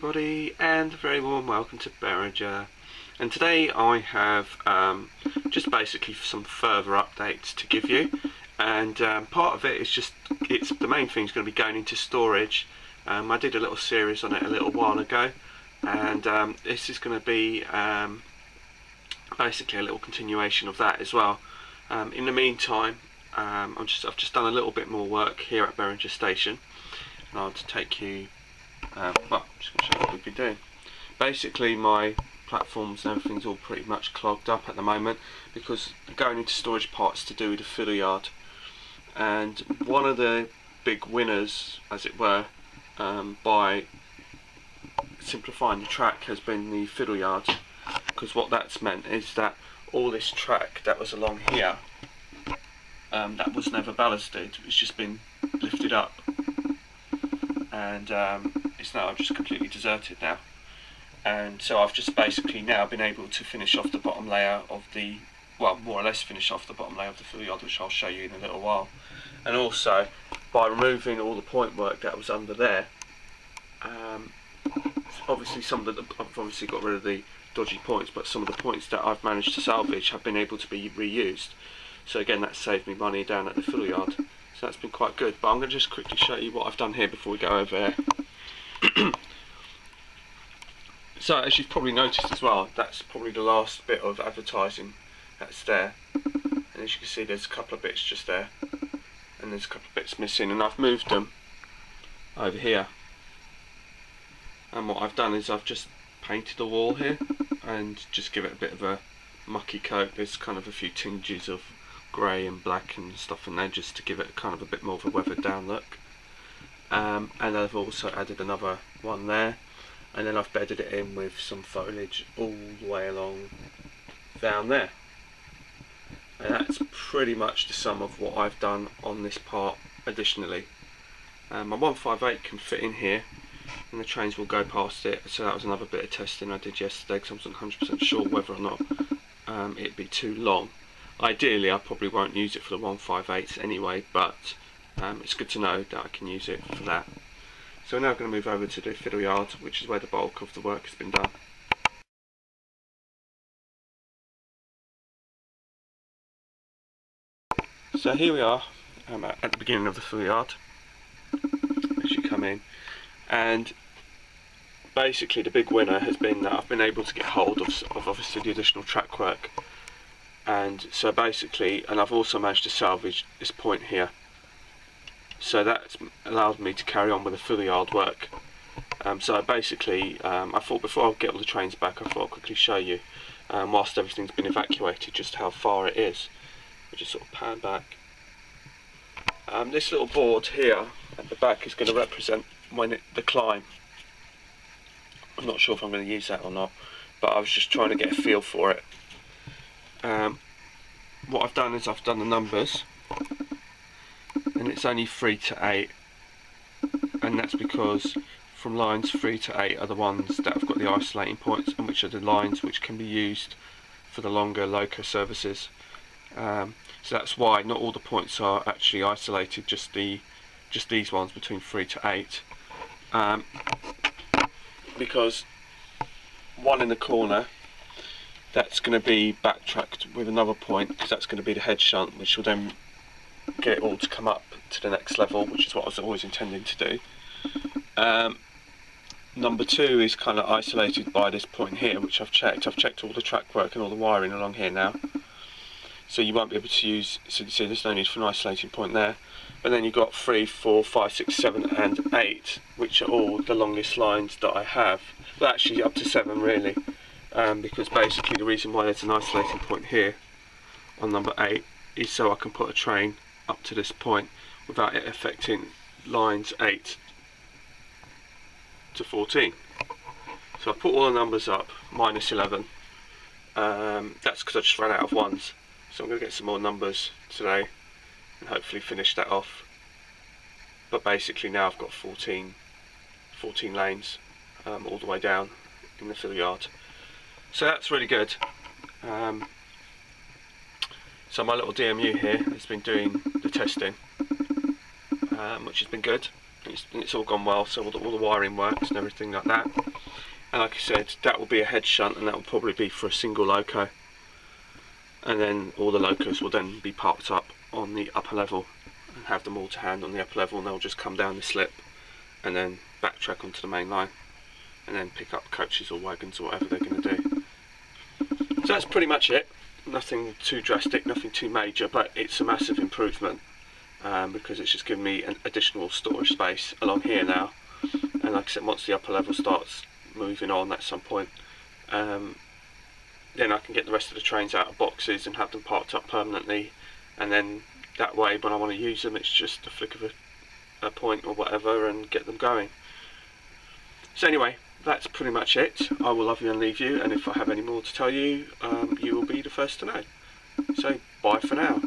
everybody, and a very warm welcome to Behringer. And today I have just basically some further updates to give you, and part of it is just, the main thing is going to be going into storage. I did a little series on it a little while ago, and this is going to be basically a little continuation of that as well. In the meantime, I've just done a little bit more work here at Behringer Station, and I'll take you well, I'm just going to show you what we've been doing. Basically my platforms and everything's all pretty much clogged up at the moment because going into storage parts to do with the fiddle yard, and one of the big winners, as it were, by simplifying the track has been the fiddle yard, because what that's meant is that all this track that was along here that was never ballasted, it's just been lifted up, and it's now just completely deserted now. And so I've just basically now been able to finish off the bottom layer of the, well, more or less finish off the bottom layer of the fiddle yard, which I'll show you in a little while. And also by removing all the point work that was under there, obviously I've obviously got rid of the dodgy points, but some of the points that I've managed to salvage have been able to be reused. So again, that saved me money down at the fiddle yard. So that's been quite good. But I'm going to just quickly show you what I've done here before we go over there. So as you've probably noticed as well, that's probably the last bit of advertising that's there. And as you can see, there's a couple of bits just there, and there's a couple of bits missing, and I've moved them over here. And what I've done is I've just painted the wall here and just give it a bit of a mucky coat. There's kind of a few tinges of grey and black and stuff in there just to give it kind of a bit more of a weathered down look. And I've also added another one there, and then I've bedded it in with some foliage all the way along down there. And that's pretty much the sum of what I've done on this part additionally. My 158 can fit in here, and the trains will go past it, so that was another bit of testing I did yesterday because I wasn't 100% sure whether or not it'd be too long. Ideally I probably won't use it for the 158 anyway, but it's good to know that I can use it for that. So we're now going to move over to the fiddle yard, which is where the bulk of the work has been done. So here we are at the beginning of the fiddle yard as you come in, and basically the big winner has been that I've been able to get hold of obviously the additional track work, and so basically, and I've also managed to salvage this point here, so that's allowed me to carry on with the fiddle yard work. So basically I thought before I get all the trains back, I thought I'll quickly show you whilst everything's been evacuated just how far it is. We'll just sort of pan back. This little board here at the back is going to represent the climb. I'm not sure if I'm going to use that or not, but I was just trying to get a feel for it. What I've done is I've done the numbers, and it's only 3 to 8, and that's because from lines 3 to 8 are the ones that have got the isolating points, and which are the lines which can be used for the longer loco services. So that's why not all the points are actually isolated, just these ones between 3 to 8, because one in the corner, that's going to be backtracked with another point, because that's going to be the head shunt, which will then get it all to come up to the next level, which is what I was always intending to do. Number 2 is kind of isolated by this point here, which I've checked all the track work and all the wiring along here now, so you won't be able to use, so you see there's no need for an isolating point there. But then you've got 3, 4, 5, 6, 7 and 8, which are all the longest lines that I have. Well, actually up to 7 really, because basically the reason why there's an isolating point here on number 8 is so I can put a train up to this point without it affecting lines 8 to 14. So I put all the numbers up, minus 11. That's because I just ran out of ones. So I'm going to get some more numbers today and hopefully finish that off. But basically now I've got 14 lanes all the way down in the fiddle yard. So that's really good. So my little DMU here has been doing the testing, which has been good. it's all gone well, so all the wiring works and everything like that. And like I said, that will be a head shunt, and that will probably be for a single loco, and then all the locos will then be parked up on the upper level and have them all to hand on the upper level, and they'll just come down the slip and then backtrack onto the main line and then pick up coaches or wagons or whatever they're going to do. So that's pretty much it. Nothing too drastic, nothing too major, but it's a massive improvement because it's just given me an additional storage space along here now. And like I said, once the upper level starts moving on at some point, then I can get the rest of the trains out of boxes and have them parked up permanently, and then that way when I want to use them, it's just a flick of a point or whatever and get them going. So anyway, that's pretty much it. I will love you and leave you, and if I have any more to tell you, you will be the first to know. So bye for now.